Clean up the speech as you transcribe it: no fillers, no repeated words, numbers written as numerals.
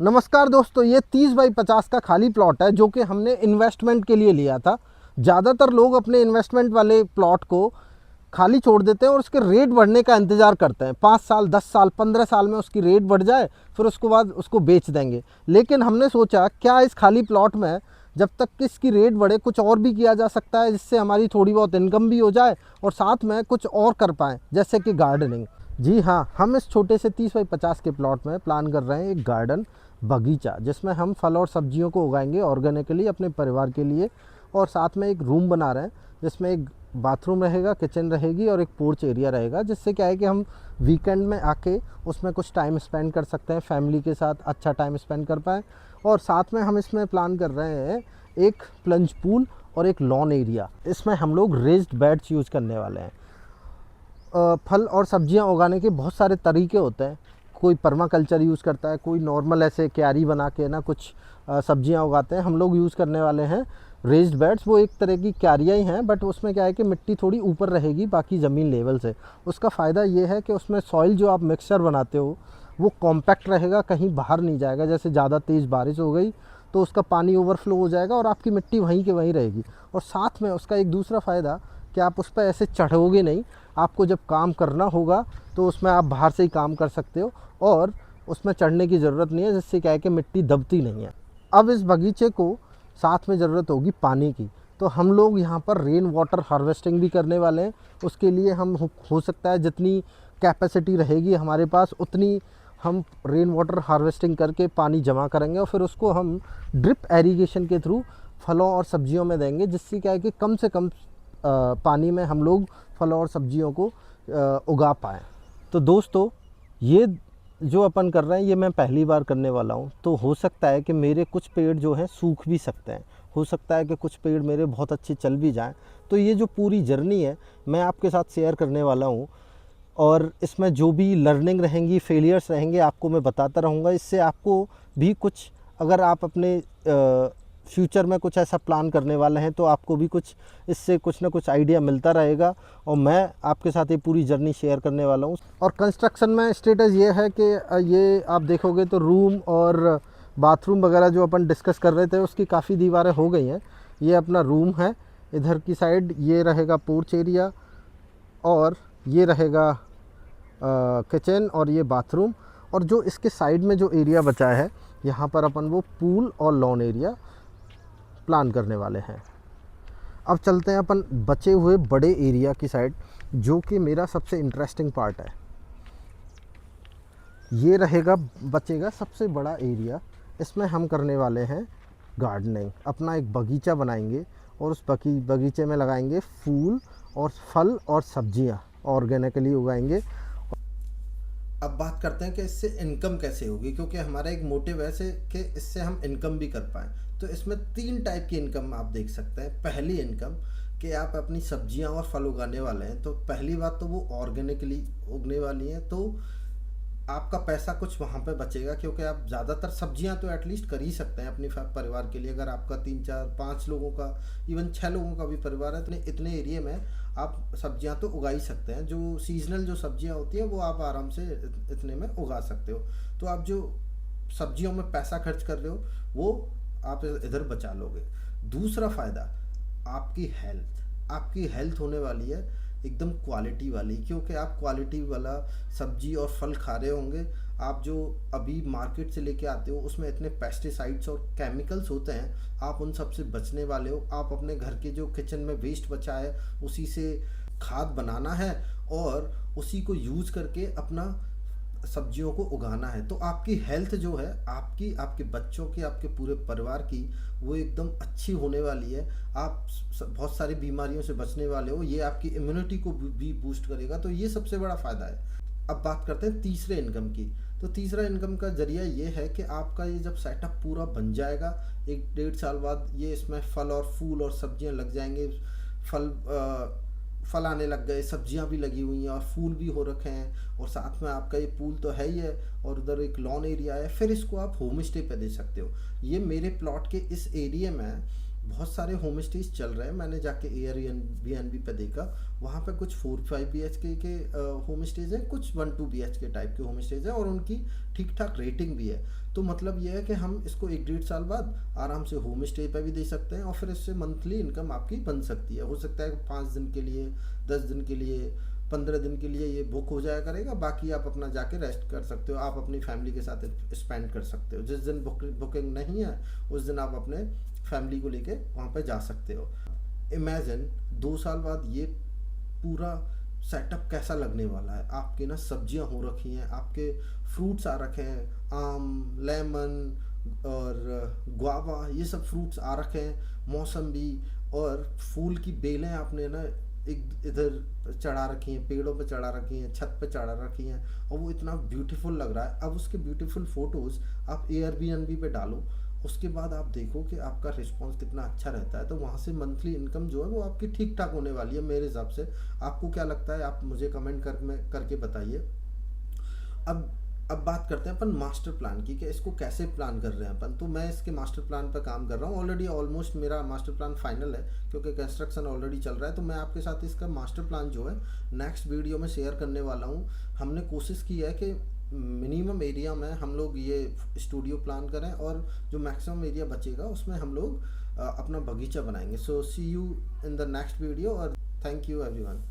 नमस्कार दोस्तों, ये 30 बाई 50 का खाली प्लॉट है जो कि हमने इन्वेस्टमेंट के लिए लिया था। ज़्यादातर लोग अपने इन्वेस्टमेंट वाले प्लॉट को खाली छोड़ देते हैं और उसके रेट बढ़ने का इंतज़ार करते हैं। 5 साल, 10 साल, 15 साल में उसकी रेट बढ़ जाए, फिर उसके बाद उसको बेच देंगे। लेकिन हमने सोचा क्या इस खाली प्लॉट में जब तक कि इसकी रेट बढ़े कुछ और भी किया जा सकता है, जिससे हमारी थोड़ी बहुत इनकम भी हो जाए और साथ में कुछ और कर पाएँ, जैसे कि गार्डनिंग। जी हाँ, हम इस छोटे से 30 बाई 50 के प्लॉट में प्लान कर रहे हैं एक गार्डन, बगीचा, जिसमें हम फल और सब्जियों को उगाएंगे ऑर्गेनिकली अपने परिवार के लिए। और साथ में एक रूम बना रहे हैं जिसमें एक बाथरूम रहेगा, किचन रहेगी और एक पोर्च एरिया रहेगा, जिससे क्या है कि हम वीकेंड में आके उसमें कुछ टाइम स्पेंड कर सकते हैं, फैमिली के साथ अच्छा टाइम स्पेंड कर पाएँ। और साथ में हम इसमें प्लान कर रहे हैं एक प्लंज पूल और एक लॉन एरिया। इसमें हम लोग रेज्ड बेड्स यूज़ करने वाले हैं। फल और सब्जियां उगाने के बहुत सारे तरीके होते हैं। कोई पर्माकल्चर यूज़ करता है, कोई नॉर्मल ऐसे क्यारी बना के ना कुछ सब्जियां उगाते हैं। हम लोग यूज़ करने वाले हैं रेज्ड बेड्स। वो एक तरह की क्यारियाँ ही हैं, बट उसमें क्या है कि मिट्टी थोड़ी ऊपर रहेगी बाकी ज़मीन लेवल से। उसका फ़ायदा ये है कि उसमें सॉइल जो आप मिक्सचर बनाते हो वो कॉम्पैक्ट रहेगा, कहीं बाहर नहीं जाएगा। जैसे ज़्यादा तेज़ बारिश हो गई तो उसका पानी ओवरफ्लो हो जाएगा और आपकी मिट्टी वहीं के वहीं रहेगी। और साथ में उसका एक दूसरा फ़ायदा कि आप उस पर ऐसे चढ़ोगे नहीं। आपको जब काम करना होगा तो उसमें आप बाहर से ही काम कर सकते हो और उसमें चढ़ने की ज़रूरत नहीं है, जिससे क्या है कि मिट्टी दबती नहीं है। अब इस बगीचे को साथ में ज़रूरत होगी पानी की, तो हम लोग यहाँ पर रेन वाटर हार्वेस्टिंग भी करने वाले हैं। उसके लिए हम हो सकता है जितनी कैपेसिटी रहेगी हमारे पास उतनी हम रेन वाटर हार्वेस्टिंग करके पानी जमा करेंगे और फिर उसको हम ड्रिप एरीगेशन के थ्रू फलों और सब्जियों में देंगे, जिससे क्या है कि कम से कम पानी में हम लोग फलों और सब्जियों को उगा पाएँ। तो दोस्तों, ये जो अपन कर रहे हैं ये मैं पहली बार करने वाला हूँ, तो हो सकता है कि मेरे कुछ पेड़ जो हैं सूख भी सकते हैं। हो सकता है कि कुछ पेड़ मेरे बहुत अच्छे चल भी जाएँ। तो ये जो पूरी जर्नी है मैं आपके साथ शेयर करने वाला हूँ और इसमें जो भी लर्निंग रहेंगी, फेलियर्स रहेंगे, आपको मैं बताता रहूँगा। इससे आपको भी कुछ, अगर आप अपने फ्यूचर में कुछ ऐसा प्लान करने वाले हैं तो आपको भी कुछ इससे कुछ ना कुछ आइडिया मिलता रहेगा। और मैं आपके साथ ये पूरी जर्नी शेयर करने वाला हूँ। और कंस्ट्रक्शन में स्टेटस ये है कि ये आप देखोगे तो रूम और बाथरूम वगैरह जो अपन डिस्कस कर रहे थे उसकी काफ़ी दीवारें हो गई हैं। ये अपना रूम है, इधर की साइड ये रहेगा पोर्च एरिया और ये रहेगा किचन और ये बाथरूम। और जो इसके साइड में जो एरिया बचा है यहाँ पर अपन वो पूल और लॉन एरिया प्लान करने वाले हैं। अब चलते हैं अपन बचे हुए बड़े एरिया की साइड, जो कि मेरा सबसे इंटरेस्टिंग पार्ट है। ये रहेगा, बचेगा सबसे बड़ा एरिया। इसमें हम करने वाले हैं गार्डनिंग, अपना एक बगीचा बनाएंगे और उस बगीचे में लगाएंगे फूल और फल और सब्जियां ऑर्गेनिकली उगाएंगे। अब बात करते हैं कि इससे इनकम कैसे होगी, क्योंकि हमारा एक मोटिव है से कि इससे हम इनकम भी कर पाएँ। तो इसमें 3 टाइप की इनकम आप देख सकते हैं। पहली इनकम कि आप अपनी सब्जियां और फल उगाने वाले हैं, तो पहली बात तो वो ऑर्गेनिकली उगने वाली हैं, तो आपका पैसा कुछ वहाँ पे बचेगा, क्योंकि आप ज़्यादातर सब्जियां तो एटलीस्ट कर ही सकते हैं अपने परिवार के लिए। अगर आपका 3 4 5 लोगों का, इवन 6 लोगों का भी परिवार है, तो इतने एरिया में आप सब्जियां तो उगा ही सकते हैं। जो सीजनल जो सब्जियां होती हैं वो आप आराम से इतने में उगा सकते हो। तो आप जो सब्जियों में पैसा खर्च कर रहे हो वो आप इधर बचा लोगे। दूसरा फ़ायदा, आपकी हेल्थ होने वाली है एकदम क्वालिटी वाली, क्योंकि आप क्वालिटी वाला सब्जी और फल खा रहे होंगे। आप जो अभी मार्केट से लेके आते हो उसमें इतने पेस्टिसाइड्स और केमिकल्स होते हैं, आप उन सब से बचने वाले हो। आप अपने घर के जो किचन में वेस्ट बचा है उसी से खाद बनाना है और उसी को यूज़ करके अपना सब्जियों को उगाना है। तो आपकी हेल्थ जो है, आपकी, आपके बच्चों की, आपके पूरे परिवार की, वो एकदम अच्छी होने वाली है। आप बहुत सारी बीमारियों से बचने वाले हो। ये आपकी इम्यूनिटी को भी बूस्ट करेगा, तो ये सबसे बड़ा फ़ायदा है। अब बात करते हैं तीसरे इनकम की। तो तीसरा इनकम का जरिया ये है कि आपका ये जब सेटअप पूरा बन जाएगा 1 1.5 साल बाद, ये इसमें फल और फूल और सब्जियां लग जाएंगे। फल फल आने लग गए, सब्जियां भी लगी हुई हैं और फूल भी हो रखे हैं, और साथ में आपका ये पूल तो है ही है और उधर एक लॉन एरिया है। फिर इसको आप होम स्टे पे दे सकते हो। ये मेरे प्लॉट के इस एरिया में बहुत सारे होम स्टेज चल रहे हैं, मैंने जाके एयरबीएनबी पे देखा, वहाँ पे कुछ 4-5 BHK के होम स्टेज हैं, कुछ 1-2 BHK टाइप के होम स्टेज हैं, और उनकी ठीक ठाक रेटिंग भी है। तो मतलब ये है कि हम इसको 1-1.5 साल बाद आराम से होम स्टे पे भी दे सकते हैं, और फिर इससे मंथली इनकम आपकी बन सकती है। हो सकता है 5 दिन के लिए, 10 दिन के लिए, 15 दिन के लिए ये बुक हो जाया करेगा, बाकी आप अपना जाके रेस्ट कर सकते हो, आप अपनी फैमिली के साथ स्पेंड कर सकते हो। जिस दिन बुकिंग नहीं है उस दिन आप अपने फैमिली को लेके वहाँ पे जा सकते हो। इमेजिन 2 साल बाद ये पूरा सेटअप कैसा लगने वाला है। आपके ना सब्जियां हो रखी हैं, आपके फ्रूट्स आ रखे हैं, आम, लेमन और गुआवा, ये सब फ्रूट्स आ रखे हैं, मौसम्बी, और फूल की बेलें आपने ना एक इधर चढ़ा रखी हैं, पेड़ों पे चढ़ा रखी हैं, छत पे चढ़ा रखी हैं, और वो इतना ब्यूटीफुल लग रहा है। अब उसके ब्यूटीफुल फोटोज़ आप एयरबीएनबी पे डालो, उसके बाद आप देखो कि आपका रिस्पॉन्स कितना अच्छा रहता है। तो वहाँ से मंथली इनकम जो है वो आपकी ठीक ठाक होने वाली है मेरे हिसाब से। आपको क्या लगता है, आप मुझे कमेंट करके बताइए। अब अब बात करते हैं अपन मास्टर प्लान की, कि इसको कैसे प्लान कर रहे हैं अपन। तो मैं इसके मास्टर प्लान पर काम कर रहा हूँ ऑलरेडी, ऑलमोस्ट मेरा मास्टर प्लान फाइनल है, क्योंकि कंस्ट्रक्शन ऑलरेडी चल रहा है। तो मैं आपके साथ इसका मास्टर प्लान जो है नेक्स्ट वीडियो में शेयर करने वाला हूँ। हमने कोशिश की है कि मिनिमम एरिया में हम लोग ये स्टूडियो प्लान करें, और जो मैक्सिमम एरिया बचेगा उसमें हम लोग अपना बगीचा बनाएंगे। So see you in the next video, और थैंक यू एवरीवन।